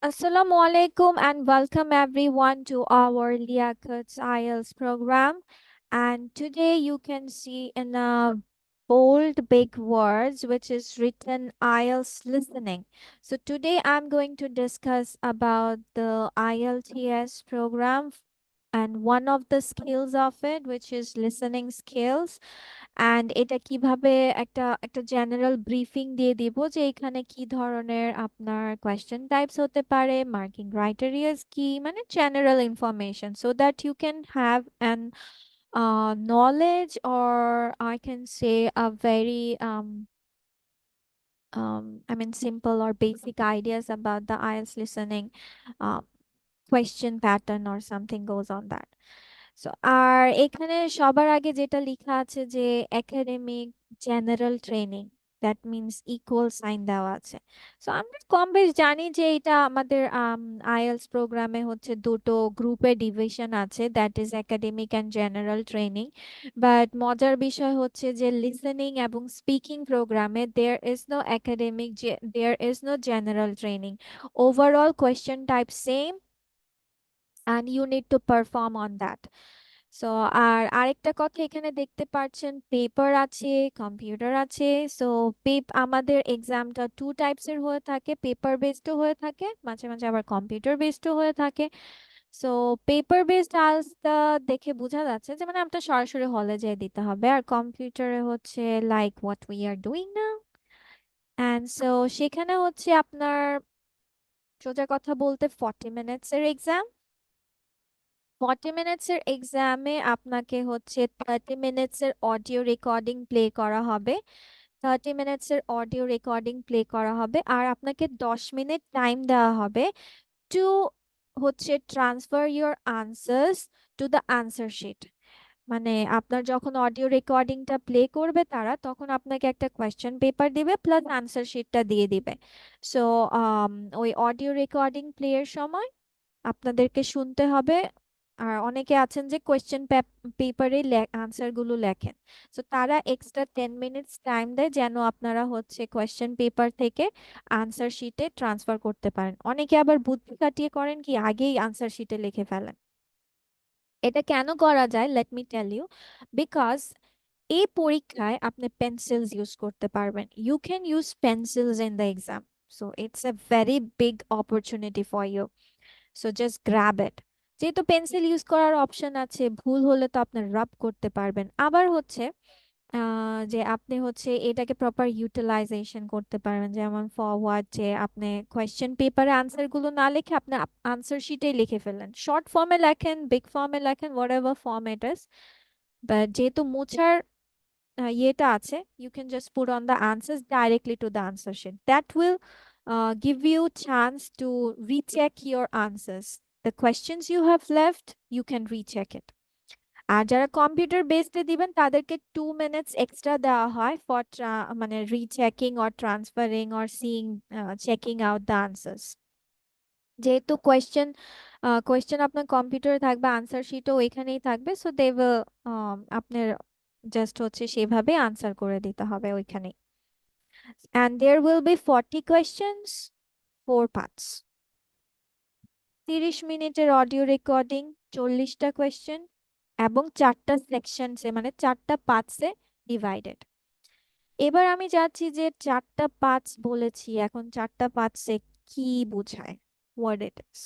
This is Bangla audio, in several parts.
Assalamu alaikum and welcome everyone to our Liakat's IELTS program. And today you can see in a bold big words which is written IELTS listening. So today I'm going to discuss about the IELTS program and one of the skills of it which is listening skills. And এটা কিভাবে একটা একটা জেনারেল ব্রিফিং দিয়ে দিব যে এখানে কি ধরনের আপনার কোয়েশ্চেন টাইপস হতে পারে, মার্কিং ক্রাইটেরিয়াস কি, মানে general information so that you can have an knowledge, or I can say a very I mean simple or basic ideas about the IELTS listening question pattern or something goes on that. So আর এখানে সবার আগে যেটা লেখা আছে যে academic general training, that means equal sign দেওয়া আছে। সো আমরা কম বেশ জানি যে এটা আমাদের আইএলস প্রোগ্রামে হচ্ছে দুটো গ্রুপে ডিভিশন আছে, that is academic and general training. But মজার বিষয় হচ্ছে যে লিসেনিং এবং স্পিকিং প্রোগ্রামে there is no academic, there is no general training. Overall question type same and you need to perform on that. So আর আরেকটা কথা এখানে দেখতে পাচ্ছেন পেপার আছে, কম্পিউটার আছে। সো আমাদের এক্সামটা টু টাইপসের হয়ে থাকে, পেপার বেসডও হয়ে থাকে, মাঝে মাঝে আবার কম্পিউটার বেসডও হয়ে থাকে। সো পেপার বেসড আজটা দেখে বোঝা যাচ্ছে যে মানে আপনার সরাসরি হলে যেয়ে দিতে হবে, আর কম্পিউটারে হচ্ছে like what we are doing now. And so সেখানে হচ্ছে আপনার সোজা কথা বলতে 40 মিনিটস এর এক্সাম। 40 মিনিটস এর এক্সামে আপনাকে হচ্ছে 30 মিনিটস এর অডিও রেকর্ডিং প্লে করা হবে, 30 মিনিটস এর অডিও রেকর্ডিং প্লে করা হবে, আর আপনাকে 10 মিনিট টাইম দেওয়া হবে টু হচ্ছে transfer your answers to the answer sheet. মানে আপনার যখন অডিও রেকর্ডিংটা প্লে করবে তারা, তখন আপনাকে একটা কোয়েশ্চেন পেপার দিবে প্লাস আনসার শিটটা দিয়ে দিবে। সো ওই অডিও রেকর্ডিং প্লে এর সময় আপনাদেরকে শুনতে হবে। আর অনেকে আছেন যে কোয়েশ্চেন পেপারে আনসার গুলো লেখেন, তো তারা এক্সট্রা 10 মিনিটস টাইম দেয় যেন আপনারা হচ্ছে কোয়েশ্চেন পেপার থেকে আনসার শিটে ট্রান্সফার করতে পারেন। অনেকে আবার বুদ্ধি কাটিয়ে করেন কি আগেই আনসার শিটে লিখে ফেলেন। এটা কেন করা যায়, let me tell you. Because এই পরীক্ষায় আপনি পেন্সিলস ইউজ করতে পারবেন, you can use pencils in the exam. So it's a very big opportunity for you, so just grab it. যেহেতু পেন্সিল ইউজ করার অপশন আছে, ভুল হলে তো আপনি রাব করতে পারবেন। আবার হচ্ছে যে আপনি হচ্ছে এটাকে প্রপার ইউটিলাইজেশন করতে পারবেন, যেমন ফরওয়ার্ড যে আপনি কোয়েশ্চেন পেপারে আনসার গুলো না লিখে আপনি আনসার শিটেই লিখে ফেললেন, শর্ট ফর্মে লেখেন, বিগ ফর্মে লেখেন, what ever form it is. But যেহেতু মোছার ইয়েটা আছে, you can just put on the answers directly to the answer sheet. That will give you chance to recheck your answers. The questions you have left, you can recheck it. আর যারা কম্পিউটার বেসডে দিবেন তাদেরকে 2 মিনিটস এক্সট্রা দেওয়া হয় ফর মানে rechecking or transferring or seeing, checking out the answers. যেহেতু কোয়েশ্চেন আপনার কম্পিউটারে থাকবে, আনসার শিটও ওইখানেই থাকবে, সো দে উইল আপনার জাস্ট হচ্ছে সেভাবে আনসার করে দিতে হবে ওইখানে। And there will be 40 questions, 4 parts, 30 মিনিটের অডিও রেকর্ডিং, 40টা কোয়েশ্চেন এবং 4টা সেকশনসে মানে 4টা পার্টসে ডিভাইডেড। এবার আমি যাচ্ছি যে 4টা পার্টস বলেছি, এখন 4টা পার্টসে কি বোঝায়, what it is.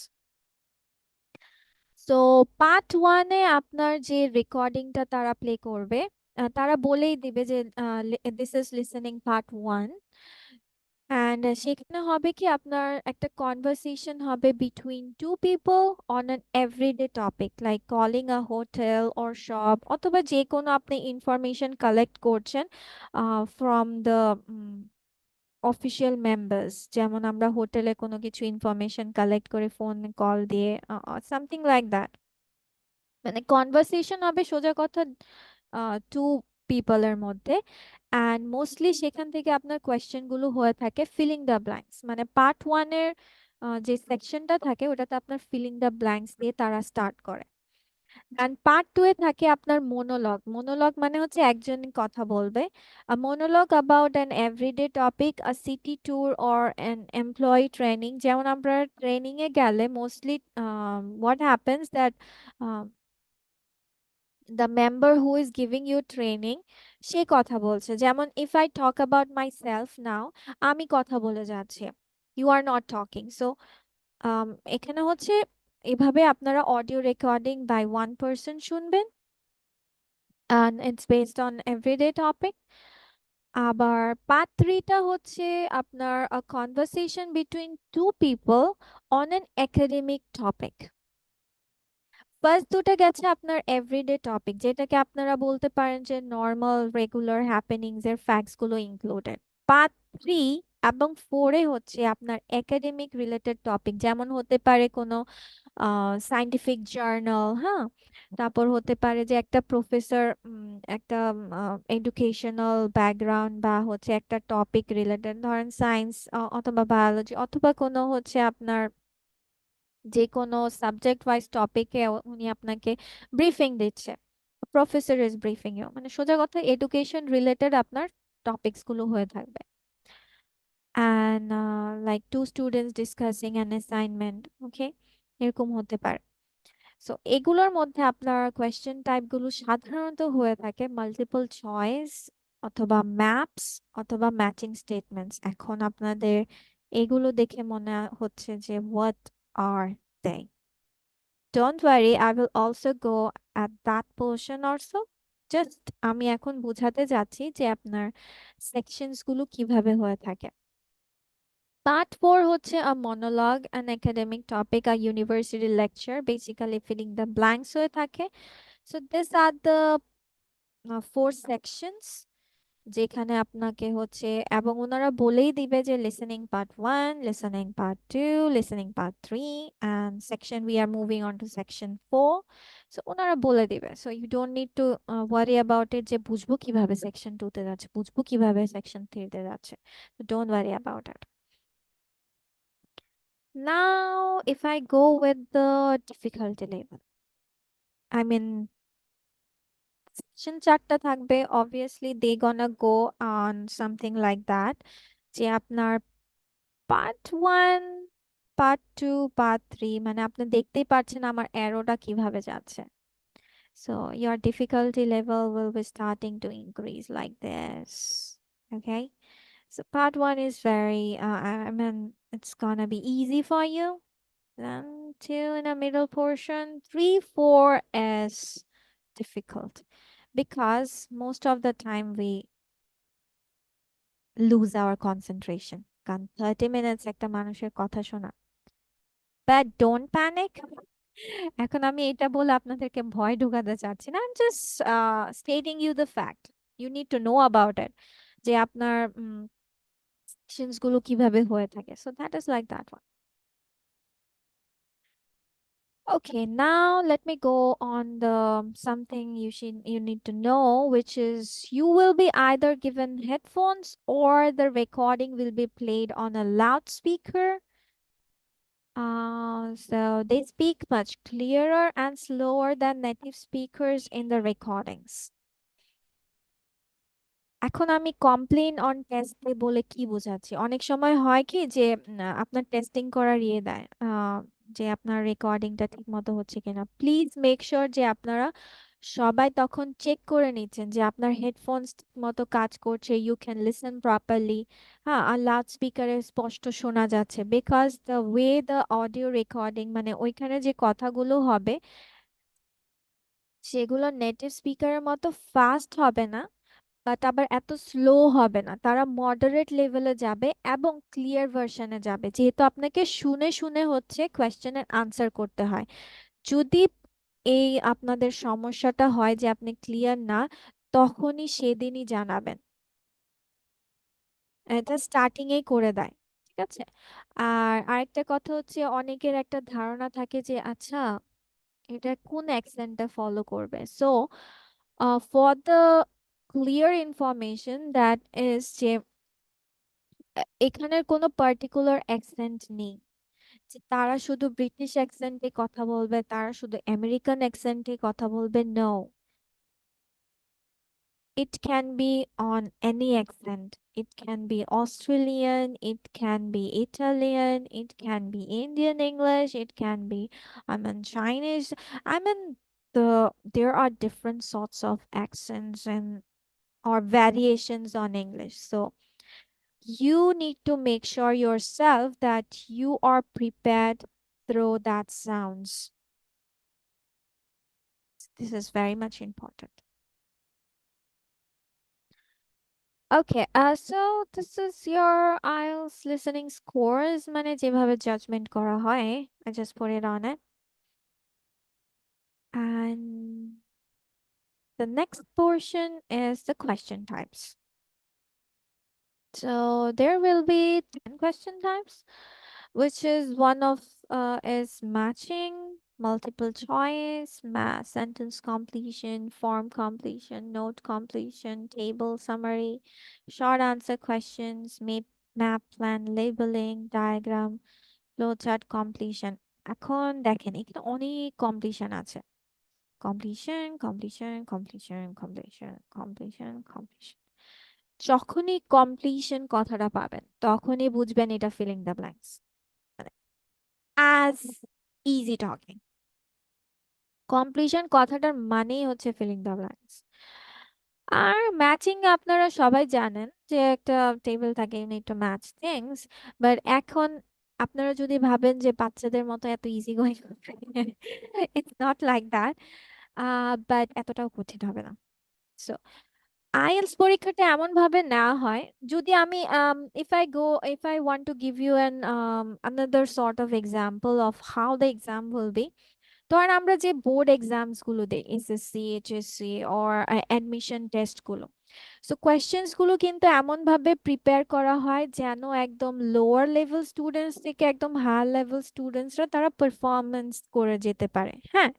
So part ওয়ানে আপনার যে রেকর্ডিংটা তারা প্লে করবে, তারা বলেই দিবে যে this is listening part one. And সেখানে হবে কি আপনার একটা কনভারসেশন হবে between two people on an everyday topic like calling a hotel or shop, অথবা যে কোনো আপনি ইনফরমেশন কালেক্ট করছেন ফ্রম দ্য অফিসিয়াল মেম্বার্স। যেমন আমরা হোটেলে কোনো কিছু ইনফরমেশন কালেক্ট করে ফোন কল দিয়ে, সামথিং লাইক দ্যাট। মানে কনভারসেশন হবে সোজা কথা টু পিপলের মধ্যে। অ্যান্ড মোস্টলি সেখান থেকে আপনার কোয়েশ্চেন গুলো হয়ে থাকে ফিলিং দ্য ব্ল্যাঙ্কস, মানে পার্ট ওয়ানের যে সেকশনটা থাকে ওটাতে আপনার ফিলিং দ্য ব্ল্যাঙ্কস দিয়ে তারা স্টার্ট করে। And পার্ট টু এ থাকে আপনার মোনোলগ। মোনোলগ মানে হচ্ছে একজনই কথা বলবে। A monologue about an everyday topic, a city tour or an employee training. যেমন আমরা ট্রেনিং এ গেলে mostly what happens that the member who is giving you training সে কথা বলছে। যেমন if I talk about myself now, আমি কথা বলে যাচ্ছি, you are not talking. So এখানে হচ্ছে এভাবে আপনারা audio recording by one person শুনবেন, and it's based on everyday topic. আবার পার্ট থ্রিটা হচ্ছে আপনার a conversation between two people on an academic topic. First দুটো গেছে আপনার এভরিডে টপিক, যেটাকে আপনারা বলতে পারেন যে নর্মাল রেগুলার হ্যাপেনিংস এর ফ্যাক্টস গুলো ইনক্লুডেড। পার্ট থ্রি এবং ফোরে হচ্ছে আপনার একাডেমিক রিলেটেড টপিক, যেমন হতে পারে কোনো সায়েন্টিফিক জার্নাল, হ্যাঁ, তারপর হতে পারে যে একটা প্রফেসর একটা এডুকেশনাল ব্যাকগ্রাউন্ড বা হচ্ছে একটা টপিক রিলেটেড, ধরেন সায়েন্স অথবা বায়োলজি, অথবা কোনো হচ্ছে আপনার যে কোনো সাবজেক্ট ওয়াইজ টপিকে উনি আপনাকে ব্রিফিং দিচ্ছে, প্রফেসর ইজ ব্রিফিং ইউ, মানে সোজা কথা এডুকেশন রিলেটেড আপনার টপিকস গুলো হয়ে থাকবে। And like two students discussing an assignment, okay, এরকম হতে পারে। সো এগুলোর মধ্যে আপনার কোয়েশ্চেন টাইপগুলো সাধারণত হয়ে থাকে মাল্টিপল চয়েস অথবা ম্যাপস অথবা ম্যাচিং স্টেটমেন্টস। এখন আপনাদের এগুলো দেখে মনে হচ্ছে যে what are they? Don't worry, I will also go at that portion also. Just আমি এখন বোঝাতে যাচ্ছি যে আপনার সেকশনস গুলো কিভাবে হয়ে থাকে। পার্ট ফোর হচ্ছে a monologue, an academic topic, a university lecture, basically filling the blanks হয়ে থাকে। So these are the four sections যেখানে আপনাকে হচ্ছে, এবং ওনারা বলেই দিবে যে listening part one, listening part two, listening part three, and section we are moving on to section four. So ওনারা বলে দিবে, so you don't need to worry about it যে বুঝবো কিভাবে সেকশন টু তে যাচ্ছে, বুঝবো কিভাবে সেকশন থ্রি তে যাচ্ছে। Don't worry about it. Now, if I go with the difficulty level, I mean, section চারটা থাকবে, obviously they gonna go on something like that, যে আপনার part one, part two, part three, মানে আপনি দেখতেই পাচ্ছেন আমার অ্যারোটা কিভাবে যাচ্ছে। So your difficulty level will be starting to increase like this. Okay. So part one is very, I mean, it's gonna be easy for you. Then two in the middle portion, three, four is difficult because most of the time we lose our concentration. কারণ 30 minutes একটা মানুষের কথা শোনা। But don't panic. এখন আমি এটা বলে আপনাদেরকে ভয় ঢোকাতে চাচ্ছি না। I'm just stating you the fact. You need to know about it. যে আপনার sections গুলো কিভাবে হয়ে থাকে। So that is like that one. Okay, now let me go on the something you need to know, which is you will be either given headphones or the recording will be played on a loudspeaker. So they speak much clearer and slower than native speakers in the recordings. এখন আমি কমপ্লেইন অন টেস্ট বলে কি বোঝাচ্ছি? অনেক সময় হয় কি যে আপনার টেস্টিং করার ইয়ে দেয়, যে আপনার রেকর্ডিংটা ঠিক মতো হচ্ছে কিনা। প্লিজ মেক শিওর যে আপনারা সবাই তখন চেক করে নিচ্ছেন যে আপনার হেডফোনস ঠিক মতো কাজ করছে, ইউ ক্যান লিসেন প্রপারলি, হ্যাঁ, আর লাউড স্পিকারে স্পষ্ট শোনা যাচ্ছে। Because the way the audio recording, মানে ওইখানে যে কথাগুলো হবে সেগুলো নেটিভ স্পিকারের মতো ফাস্ট হবে না, বাট আবার এত স্লো হবে না। তারা মডারেট লেভেলে যাবে এবং ক্লিয়ার ভার্সনে যাবে, যেহেতু আপনাকে শুনে শুনে হচ্ছে কোয়েশ্চেনের আনসার করতে হয়। যদি এই আপনাদের সমস্যাটা হয় যে আপনি ক্লিয়ার না, তখনই সেদিনই জানাবেন, এটা স্টার্টিং এই করে দেয়। ঠিক আছে। আর আরেকটা কথা হচ্ছে, অনেকের একটা ধারণা থাকে যে আচ্ছা এটা কোন অ্যাকসেন্টটা ফলো করবে। So for the clear information that is যে এখানের কোনো পার্টিকুলার অ্যাকসেন্ট নেই। যে তারা শুধু ব্রিটিশ অ্যাকসেন্টে কথা বলবে, তারা শুধু আমেরিকান অ্যাকসেন্টে কথা বলবে, no. It can be on any accent. It can be Australian, it can be Italian, it can be Indian English, it can be, Chinese. There are different sorts of accents and or variations on English. So you need to make sure yourself that you are prepared through that sounds. This is very much important. Okay, so this is your IELTS listening scores মানে যেভাবে judgment করা হয়. I just put it on it. And the next portion is the question types. So there will be 10 question types, which is one of is matching, multiple choice, sentence completion, form completion, note completion, table summary, short answer questions, map plan, labeling, diagram, flowchart completion. এখন দেখেন এখানে অনেক কমপ্লিশন আছে। Completion, completion, completion, completion, completion, completion. যখনই কমপ্লিশন কথাটা পাবেন তখনই বুঝবেন এটা ফিলিং দ্য ব্ল্যাঙ্কস, মানে অ্যাজ ইজি টকিং। কমপ্লিশন কথাটার মানেই হচ্ছে ফিলিং দ্য ব্ল্যাঙ্কস। আর ম্যাচিং আপনারা সবাই জানেন যে একটা টেবিল থাকে, you need to match things. But এখন আপনারা যদি ভাবেন যে বাচ্চাদের মতো এত easy going, it's not like that. But এতটাও কঠিন হবে না। সো আইএলটিএস পরীক্ষাটা এমন ভাবে নেওয়া হয়, যদি আমি if I want to give you another sort of example of how the exam will be. ধরেন আমরা যে বোর্ড এক্সামস গুলো দেই, SSC, HSC or admission test গুলো, সো কোয়েশ্চেন্স গুলো কিন্তু এমন ভাবে প্রিপেয়ার করা হয় যেন একদম লোয়ার লেভেল স্টুডেন্টস থেকে একদম হায়ার লেভেল স্টুডেন্টসরা তারা পারফরমেন্স করে যেতে পারে। হ্যাঁ,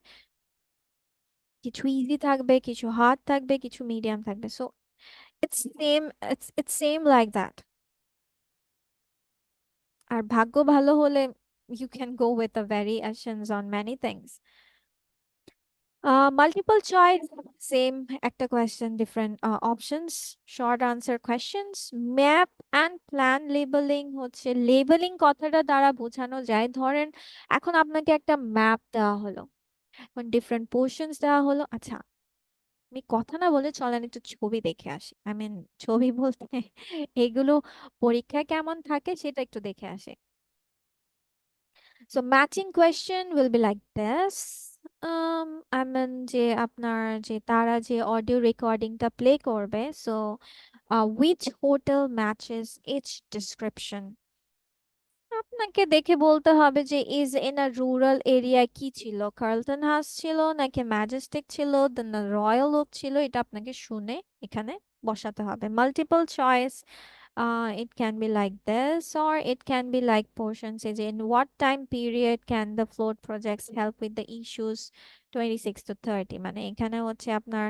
কিছু ইজি থাকবে, কিছু হার্ড থাকবে, কিছু মিডিয়াম থাকবে। So it's same like that. আর ভাগ্য ভালো হলে you can go with the variations on many things. Multiple choice, same একটা question, different options, short answer questions, map and plan labeling হচ্ছে labeling কথাটা দ্বারা বোঝানো যায়, ধরেন এখন আপনাকে একটা ম্যাপ দেওয়া হলো, এখন ডিফারেন্ট পোর্শনস দেওয়া হলো। আচ্ছা, আমি কথা না বলে চলেন একটু ছবি দেখে আসি, ছবি বলতে এগুলো পরীক্ষায় কেমন থাকে সেটা একটু দেখে আসে। So matching question will be like this. যে আপনার যে তারা যে অডিও রেকর্ডিংটা প্লে করবে, so which hotel matches each description. আপনাকে দেখে বলতে হবে যে is in a rural area, কি ছিল, কার্লটন হাউস ছিল নাকি ম্যাজেস্টিক ছিল, দেন রয়্যাল ওক ছিল, এটা আপনাকে শুনে এখানে বসাতে হবে। Multiple choice, it can be like this or it can be like portions is in what time period can the float projects help with the issues 26 to 30, মানে এখানে হচ্ছে আপনার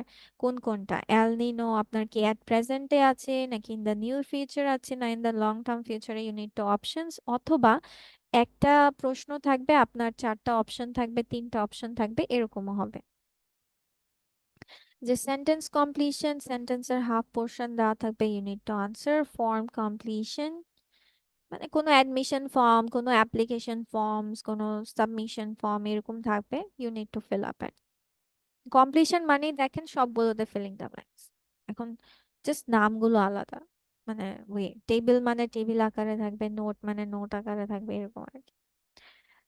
কোনটা এল নিনো আপনার কি অ্যাট প্রেজেন্টে আছে নাকি ইন দ্য নিউর ফিউচার আছে না ইন দ্য লং টার্ম ফিউচারে, ইউ নিড টু অপশনস। অথবা একটা প্রশ্ন থাকবে আপনার চারটা অপশন থাকবে, তিনটা অপশন থাকবে, এরকমও হবে। যে সেন্টেন্স কমপ্লিশন, সেন্টেন্সের হাফ পোর্শন দেওয়া থাকবে, you need to answer. Form completion মানে কোনো অ্যাডমিশন ফর্ম, কোনো অ্যাপ্লিকেশন ফর্মস, কোনো সাবমিশন ফর্ম এরকম থাকবে, you need to fill up it. Completion মানেই দেখেন সবগুলোতে ফিলিং দ্য ব্ল্যাঙ্কস। এখন জাস্ট নামগুলো আলাদা, মানে ওই টেবিল মানে টেবিল আকারে থাকবে, নোট মানে নোট আকারে থাকবে, এরকম আর কি।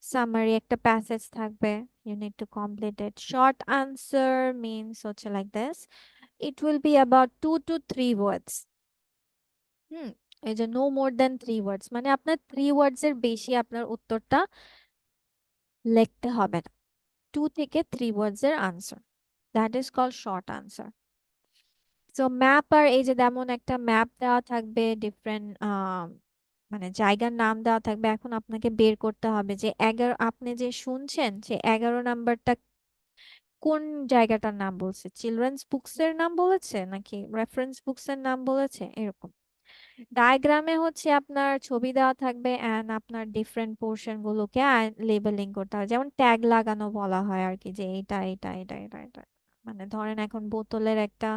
সামারি একটা প্যাসেজ থাকবে, you need to complete it. Short answer means হচ্ছে like this, it will be about 2 to 3 words. হুম, এই যে no more than 3 words, মানে আপনার 3 words এর বেশি আপনার উত্তরটা লিখতে হবে না। 2 থেকে 3 words এর answer, that is called short answer. So map, আর এই যে যেমন একটা ম্যাপ দেওয়া থাকবে, ডিফারেন্ট মানে জায়গার নাম দেওয়া থাকবে, এখন আপনাকে বের করতে হবে যে 11, আপনি যে শুনছেন যে 11 নাম্বারটা কোন জায়গাটার নাম বলছে, চিলড্রেন্স বুকস এর নাম বলেছে নাকি রেফারেন্স বুকস এর নাম বলেছে, এরকম। ডায়াগ্রামে হচ্ছে আপনার ছবি দেওয়া থাকবে এন্ড আপনার ডিফারেন্ট পোর্শন গুলোকে লেবেলিং করতে হবে, যেমন ট্যাগ লাগানো বলা হয় আর কি, যে এটা এটা এটা এটা এটা। মানে ধরেন এখন বোতলের একটা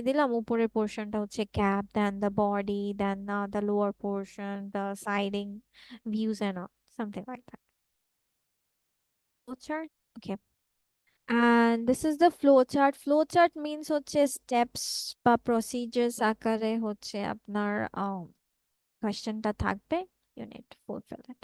দিলাম, উপরের পোর্শনটা হচ্ছে cap, then the body, then the lower portion, the siding views and all, something like that. Flowchart? Okay. And this is the flowchart. Flowchart means হচ্ছে steps বা procedures আকারে হচ্ছে আপনার কোয়েশ্চেনটা থাকবে, you need to fulfill it.